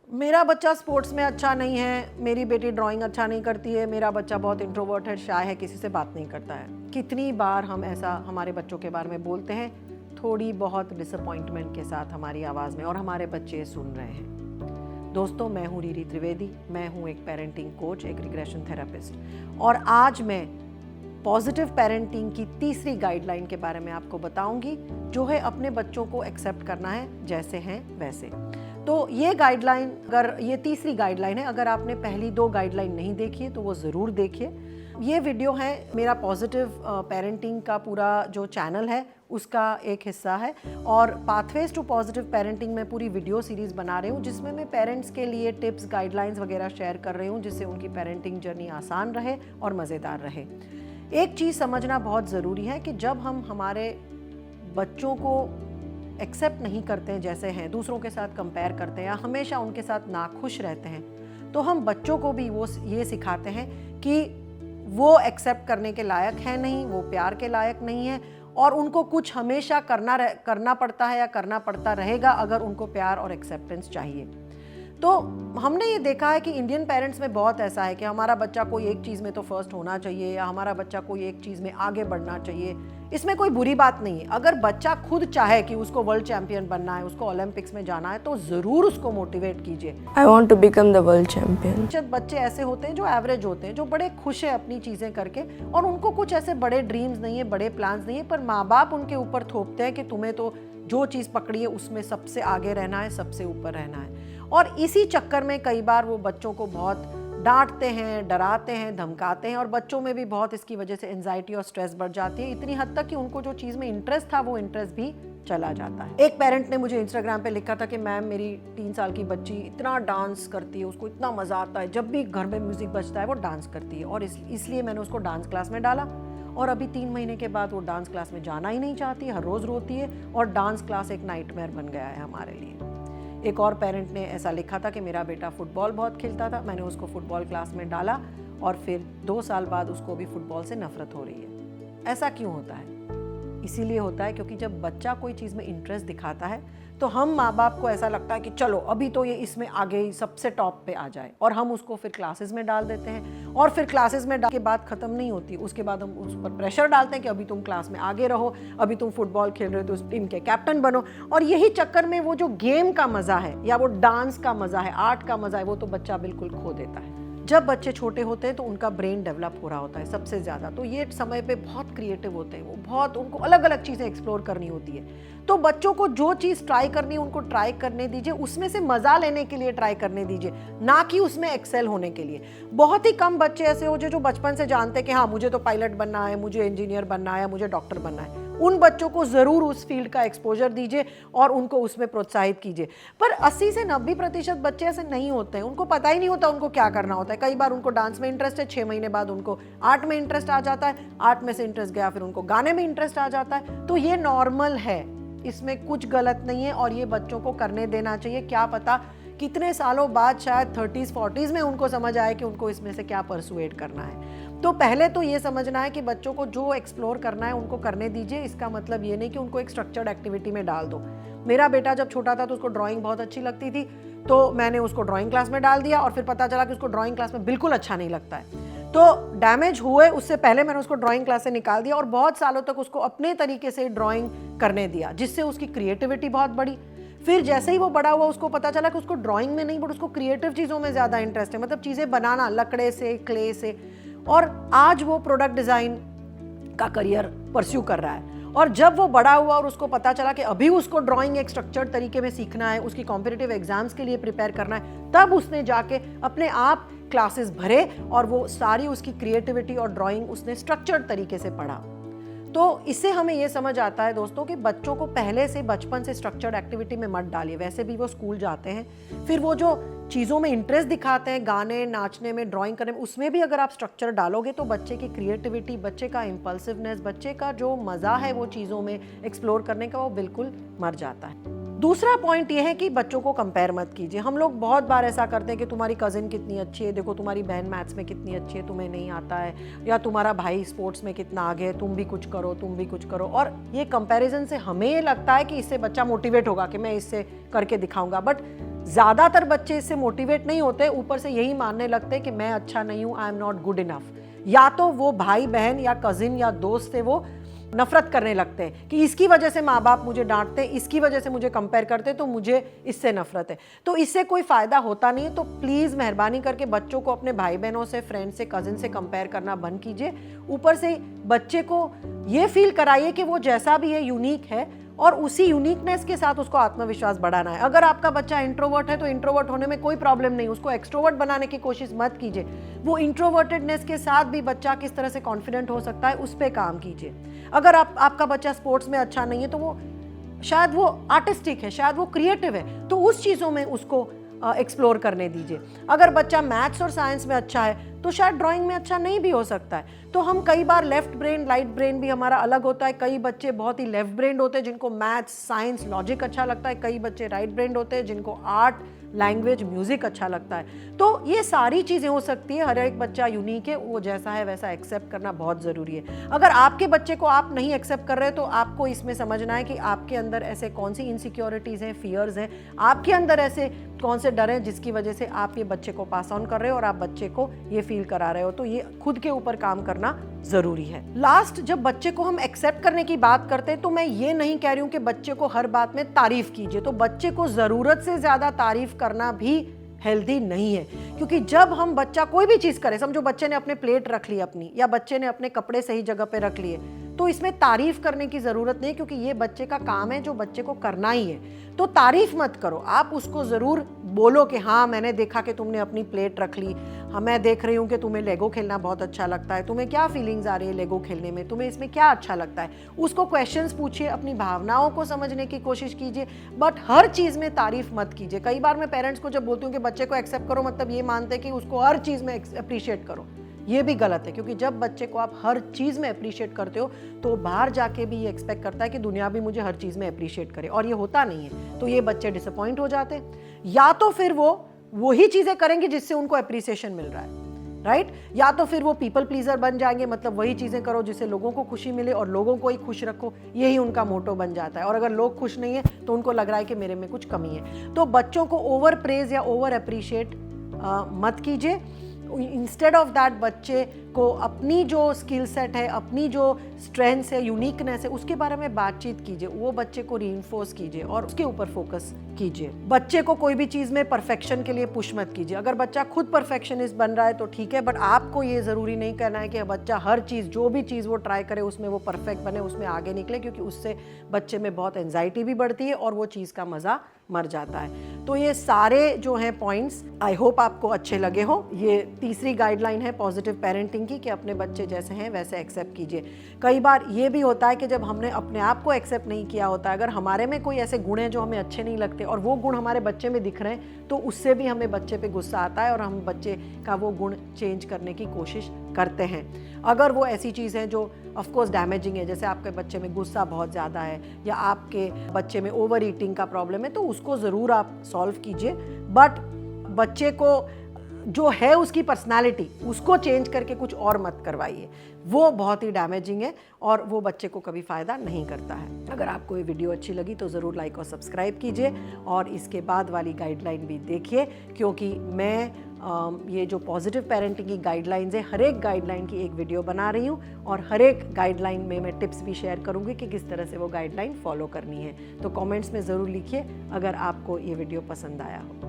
मेरा बच्चा स्पोर्ट्स में अच्छा नहीं है, मेरी बेटी ड्राइंग अच्छा नहीं करती है, मेरा बच्चा बहुत इंट्रोवर्ट है, शाय है, किसी से बात नहीं करता है। कितनी बार हम ऐसा हमारे बच्चों के बारे में बोलते हैं, थोड़ी बहुत डिसअपॉइंटमेंट के साथ हमारी आवाज़ में, और हमारे बच्चे सुन रहे हैं। दोस्तों, मैं हूँ रीरी त्रिवेदी, मैं हूँ एक पेरेंटिंग कोच, एक रिग्रेशन थेरेपिस्ट, और आज मैं पॉजिटिव पेरेंटिंग की तीसरी गाइडलाइन के बारे में आपको बताऊंगी, जो है अपने बच्चों को एक्सेप्ट करना है जैसे हैं वैसे। तो ये गाइडलाइन, अगर ये तीसरी गाइडलाइन है, अगर आपने पहली दो गाइडलाइन नहीं देखी है तो वो ज़रूर देखिए। ये वीडियो है मेरा पॉजिटिव पेरेंटिंग का पूरा जो चैनल है उसका एक हिस्सा है, और पाथवेज टू पॉजिटिव पेरेंटिंग में पूरी वीडियो सीरीज़ बना रही हूँ, जिसमें मैं पेरेंट्स के लिए टिप्स, गाइडलाइंस वगैरह शेयर कर रही हूँ, जिससे उनकी पेरेंटिंग जर्नी आसान रहे और मज़ेदार रहे। एक चीज़ समझना बहुत ज़रूरी है कि जब हम हमारे बच्चों को एक्सेप्ट नहीं करते हैं जैसे हैं, दूसरों के साथ कंपेयर करते हैं या हमेशा उनके साथ नाखुश रहते हैं, तो हम बच्चों को भी वो ये सिखाते हैं कि वो एक्सेप्ट करने के लायक है नहीं, वो प्यार के लायक नहीं है, और उनको कुछ हमेशा करना पड़ता है या करना पड़ता रहेगा अगर उनको प्यार और एक्सेप्टेंस चाहिए। तो हमने ये देखा है कि इंडियन पेरेंट्स में बहुत ऐसा है कि हमारा बच्चा कोई एक चीज़ में तो फर्स्ट होना चाहिए, या हमारा बच्चा कोई एक चीज़ में आगे बढ़ना चाहिए। इसमें कोई बुरी बात नहीं है। अगर बच्चा खुद चाहे कि उसको वर्ल्ड चैंपियन बनना है, उसको ओलंपिक्स में जाना है, तो ज़रूर उसको मोटिवेट कीजिए। I want to become the world champion. कुछ बच्चे ऐसे होते हैं जो एवरेज होते हैं, जो बड़े खुश हैं अपनी चीज़ें करके, और उनको कुछ ऐसे बड़े ड्रीम्स नहीं है, बड़े प्लान्स नहीं है, पर माँ बाप उनके ऊपर थोपते हैं कि तुम्हें तो जो चीज़ पकड़ी है उसमें सबसे आगे रहना है, सबसे ऊपर रहना है। और इसी चक्कर में कई बार वो बच्चों को बहुत डांटते हैं, डराते हैं, धमकाते हैं, और बच्चों में भी बहुत इसकी वजह से एंजाइटी और स्ट्रेस बढ़ जाती है, इतनी हद तक कि उनको जो चीज़ में इंटरेस्ट था वो इंटरेस्ट भी चला जाता है। एक पेरेंट ने मुझे इंस्टाग्राम पे लिखा था कि मैम, मेरी 3 साल की बच्ची इतना डांस करती है, उसको इतना मज़ा आता है, जब भी घर में म्यूज़िक बजता है वो डांस करती है, और इसलिए मैंने उसको डांस क्लास में डाला, और अभी 3 महीने के बाद वो डांस क्लास में जाना ही नहीं चाहती, हर रोज़ रोती है, और डांस क्लास एक नाइटमेयर बन गया है हमारे लिए। एक और पेरेंट ने ऐसा लिखा था कि मेरा बेटा फुटबॉल बहुत खेलता था, मैंने उसको फुटबॉल क्लास में डाला, और फिर 2 साल बाद उसको भी फुटबॉल से नफरत हो रही है। ऐसा क्यों होता है? इसीलिए होता है क्योंकि जब बच्चा कोई चीज़ में इंटरेस्ट दिखाता है तो हम माँ बाप को ऐसा लगता है कि चलो अभी तो ये इसमें आगे ही सबसे टॉप पे आ जाए, और हम उसको फिर क्लासेस में डाल देते हैं, और फिर क्लासेस में डाल के बात ख़त्म नहीं होती, उसके बाद हम उस पर प्रेशर डालते हैं कि अभी तुम क्लास में आगे रहो, अभी तुम फुटबॉल खेल रहे हो तो उस टीम के कैप्टन बनो, और यही चक्कर में वो जो गेम का मज़ा है, या वो डांस का मज़ा है, आर्ट का मज़ा है, वो तो बच्चा बिल्कुल खो देता है। जब बच्चे छोटे होते हैं तो उनका ब्रेन डेवलप हो रहा होता है सबसे ज़्यादा, तो ये समय पे बहुत क्रिएटिव होते हैं, वो बहुत, उनको अलग अलग चीज़ें एक्सप्लोर करनी होती है। तो बच्चों को जो चीज़ ट्राई करनी है उनको ट्राई करने दीजिए, उसमें से मज़ा लेने के लिए ट्राई करने दीजिए, ना कि उसमें एक्सेल होने के लिए। बहुत ही कम बच्चे ऐसे हो जो बचपन से जानते हैं कि हाँ, मुझे तो पायलट बनना है, मुझे इंजीनियर बनना है, मुझे डॉक्टर बनना है। उन बच्चों को ज़रूर उस फील्ड का एक्सपोजर दीजिए और उनको उसमें प्रोत्साहित कीजिए। पर 80 से 90% बच्चे ऐसे नहीं होते हैं, उनको पता ही नहीं होता उनको क्या करना होता है। कई बार उनको डांस में इंटरेस्ट है, 6 महीने बाद उनको आर्ट में इंटरेस्ट आ जाता है, आर्ट में से इंटरेस्ट गया फिर उनको गाने में इंटरेस्ट आ जाता है। तो ये नॉर्मल है, इसमें कुछ गलत नहीं है, और ये बच्चों को करने देना चाहिए। क्या पता कितने सालों बाद, शायद 30s 40s में उनको समझ आए कि उनको इसमें से क्या परसुएट करना है। तो पहले तो ये समझना है कि बच्चों को जो एक्सप्लोर करना है उनको करने दीजिए। इसका मतलब ये नहीं कि उनको एक स्ट्रक्चर्ड एक्टिविटी में डाल दो। मेरा बेटा जब छोटा था तो उसको ड्राइंग बहुत अच्छी लगती थी, तो मैंने उसको ड्राइंग क्लास में डाल दिया, और फिर पता चला कि उसको ड्राइंग क्लास में बिल्कुल अच्छा नहीं लगता है। तो डैमेज हुए उससे पहले मैंने उसको ड्राइंग क्लास से निकाल दिया, और बहुत सालों तक उसको अपने तरीके से ड्राइंग करने दिया, जिससे उसकी क्रिएटिविटी बहुत बढ़ी। फिर जैसे ही वो बड़ा हुआ उसको पता चला कि उसको ड्राइंग में नहीं, बट उसको क्रिएटिव चीज़ों में ज़्यादा इंटरेस्ट है, मतलब चीज़ें बनाना लकड़े से, क्ले से, और आज वो प्रोडक्ट डिज़ाइन का करियर परस्यू कर रहा है। और जब वो बड़ा हुआ और उसको पता चला कि अभी उसको ड्राइंग एक स्ट्रक्चर्ड तरीके में सीखना है, उसकी कॉम्पिटिटिव एग्जाम्स के लिए प्रिपेयर करना है, तब उसने जाके अपने आप क्लासेस भरे, और वो सारी उसकी क्रिएटिविटी और ड्राइंग उसने स्ट्रक्चर्ड तरीके से पढ़ा। तो इससे हमें ये समझ आता है दोस्तों कि बच्चों को पहले से बचपन से स्ट्रक्चर्ड एक्टिविटी में मत डालिए। वैसे भी वो स्कूल जाते हैं, फिर वो जो चीज़ों में इंटरेस्ट दिखाते हैं, गाने, नाचने में, ड्राइंग करने में, उसमें भी अगर आप स्ट्रक्चर डालोगे तो बच्चे की क्रिएटिविटी, बच्चे का इम्पल्सिवनेस, बच्चे का जो मज़ा है वो चीज़ों में एक्सप्लोर करने का, वो बिल्कुल मर जाता है। दूसरा पॉइंट ये है कि बच्चों को कंपेयर मत कीजिए। हम लोग बहुत बार ऐसा करते हैं कि तुम्हारी कज़िन कितनी अच्छी है, देखो तुम्हारी बहन मैथ्स में कितनी अच्छी है, तुम्हें नहीं आता है, या तुम्हारा भाई स्पोर्ट्स में कितना आगे है, तुम भी कुछ करो, तुम भी कुछ करो। और ये कंपैरिजन से हमें ये लगता है कि इससे बच्चा मोटिवेट होगा कि मैं इससे करके दिखाऊंगा, बट ज़्यादातर बच्चे इससे मोटिवेट नहीं होते, ऊपर से यही मानने लगते हैं कि मैं अच्छा नहीं हूँ, I am not good enough. या तो वो भाई बहन या कजिन या दोस्त से वो नफरत करने लगते हैं कि इसकी वजह से माँ बाप मुझे डांटते हैं, इसकी वजह से मुझे कंपेयर करते हैं, तो मुझे इससे नफरत है। तो इससे कोई फ़ायदा होता नहीं है। तो प्लीज़ मेहरबानी करके बच्चों को अपने भाई बहनों से, फ्रेंड से, कजिन से कंपेयर करना बंद कीजिए। ऊपर से बच्चे को ये फील कराइए कि वो जैसा भी है यूनिक है और उसी यूनिकनेस के साथ उसको आत्मविश्वास बढ़ाना है। अगर आपका बच्चा इंट्रोवर्ट है तो इंट्रोवर्ट होने में कोई प्रॉब्लम नहीं, उसको एक्सट्रोवर्ट बनाने की कोशिश मत कीजिए। वो इंट्रोवर्टेडनेस के साथ भी बच्चा किस तरह से कॉन्फिडेंट हो सकता है उस पर काम कीजिए। अगर आपका बच्चा स्पोर्ट्स में अच्छा नहीं है तो वो शायद वो आर्टिस्टिक है, शायद वो क्रिएटिव है, तो उस चीज़ों में उसको एक्सप्लोर करने दीजिए। अगर बच्चा मैथ्स और साइंस में अच्छा है तो शायद ड्राइंग में अच्छा नहीं भी हो सकता है। तो हम कई बार लेफ्ट ब्रेन राइट ब्रेन भी हमारा अलग होता है। कई बच्चे बहुत ही लेफ्ट ब्रेन होते हैं जिनको मैथ्स, साइंस, लॉजिक अच्छा लगता है। कई बच्चे राइट ब्रेन होते हैं जिनको आर्ट, लैंग्वेज, म्यूजिक अच्छा लगता है। तो ये सारी चीज़ें हो सकती है। हर एक बच्चा यूनिक है, वो जैसा है वैसा एक्सेप्ट करना बहुत ज़रूरी है। अगर आपके बच्चे को आप नहीं एक्सेप्ट कर रहे तो आपको इसमें समझना है कि आपके अंदर ऐसे कौन सी इनसिक्योरिटीज़ हैं, फियर्स हैं, आपके अंदर ऐसे कौन से डर हैं जिसकी वजह से आप ये बच्चे को पास ऑन कर रहे हो और आप बच्चे को ये फील करा रहे हो। तो ये खुद के ऊपर काम करना ज़रूरी है। लास्ट, जब बच्चे को हम एक्सेप्ट करने की बात करते हैं तो मैं ये नहीं कह रही हूँ कि बच्चे को हर बात में तारीफ कीजिए। तो बच्चे को ज़रूरत से ज़्यादा तारीफ करना भी हेल्दी नहीं है, क्योंकि जब हम बच्चा कोई भी चीज़ करे, समझो बच्चे ने अपने प्लेट रख ली अपनी, या बच्चे ने अपने कपड़े सही जगह पे रख लिए, तो इसमें तारीफ करने की ज़रूरत नहीं, क्योंकि ये बच्चे का काम है जो बच्चे को करना ही है। तो तारीफ मत करो, आप उसको ज़रूर बोलो कि हाँ मैंने देखा कि तुमने अपनी प्लेट रख ली, हाँ मैं देख रही हूँ कि तुम्हें लेगो खेलना बहुत अच्छा लगता है, तुम्हें क्या फीलिंग्स आ रही है लेगो खेलने में, तुम्हें इसमें क्या अच्छा लगता है। उसको क्वेश्चंस पूछिए, अपनी भावनाओं को समझने की कोशिश कीजिए, बट हर चीज़ में तारीफ मत कीजिए। कई बार मैं पेरेंट्स को जब बोलती हूँ कि बच्चे को एक्सेप्ट करो, मतलब ये मानते हैं कि उसको हर चीज़ में अप्रिशिएट करो। ये भी गलत है, क्योंकि जब बच्चे को आप हर चीज़ में अप्रिशिएट करते हो तो बाहर जाके भी ये एक्सपेक्ट करता है कि दुनिया भी मुझे हर चीज़ में अप्रिशिएट करे, और ये होता नहीं है। तो ये बच्चे डिसअपॉइंट हो जाते हैं। या तो फिर वो वही चीज़ें करेंगे जिससे उनको अप्रिसिएशन मिल रहा है, राइट, या तो फिर वो पीपल प्लीजर बन जाएंगे, मतलब वही चीज़ें करो जिससे लोगों को खुशी मिले और लोगों को ही खुश रखो, यही उनका मोटो बन जाता है। और अगर लोग खुश नहीं है तो उनको लग रहा है कि मेरे में कुछ कमी है। तो बच्चों को ओवर प्रेज या ओवर अप्रिशिएट मत कीजिए। इंस्टेड ऑफ दैट बच्चे को अपनी जो स्किल सेट है, अपनी जो स्ट्रेंथ्स है, यूनिकनेस है, उसके बारे में बातचीत कीजिए, वो बच्चे को रीइंफोर्स कीजिए और उसके ऊपर फोकस कीजिए। बच्चे को कोई भी चीज़ में परफेक्शन के लिए पुश मत कीजिए। अगर बच्चा खुद परफेक्शनिस्ट बन रहा है तो ठीक है, बट आपको ये ज़रूरी नहीं कहना है कि बच्चा हर चीज़, जो भी चीज़ वो ट्राई करे उसमें वो परफेक्ट बने, उसमें आगे निकले, क्योंकि उससे बच्चे में बहुत एंजाइटी भी बढ़ती है और वो चीज़ का मज़ा मर जाता है। तो ये सारे जो हैं पॉइंट्स आई होप आपको अच्छे लगे हो। ये तीसरी गाइडलाइन है पॉजिटिव पेरेंटिंग की, कि अपने बच्चे जैसे हैं वैसे एक्सेप्ट कीजिए। कई बार ये भी होता है कि जब हमने अपने आप को एक्सेप्ट नहीं किया होता है, अगर हमारे में कोई ऐसे गुण हैं जो हमें अच्छे नहीं लगते और वो गुण हमारे बच्चे में दिख रहे हैं, तो उससे भी हमें बच्चे पे गुस्सा आता है और हम बच्चे का वो गुण चेंज करने की कोशिश करते हैं। अगर वो ऐसी चीज़ है जो ऑफ कोर्स डैमेजिंग है, जैसे आपके बच्चे में गुस्सा बहुत ज़्यादा है या आपके बच्चे में ओवर ईटिंग का प्रॉब्लम है, तो उसको ज़रूर आप सॉल्व कीजिए। बट बच्चे को जो है उसकी पर्सनालिटी, उसको चेंज करके कुछ और मत करवाइए, वो बहुत ही डैमेजिंग है और वो बच्चे को कभी फ़ायदा नहीं करता है। अगर आपको ये वीडियो अच्छी लगी तो ज़रूर लाइक और सब्सक्राइब कीजिए और इसके बाद वाली गाइडलाइन भी देखिए, क्योंकि मैं ये जो पॉजिटिव पेरेंटिंग की गाइडलाइंस है, हर एक गाइडलाइन की एक वीडियो बना रही हूँ और हर एक गाइडलाइन में मैं टिप्स भी शेयर करूँगी कि किस तरह से वो गाइडलाइन फॉलो करनी है। तो कमेंट्स में ज़रूर लिखिए अगर आपको ये वीडियो पसंद आया हो।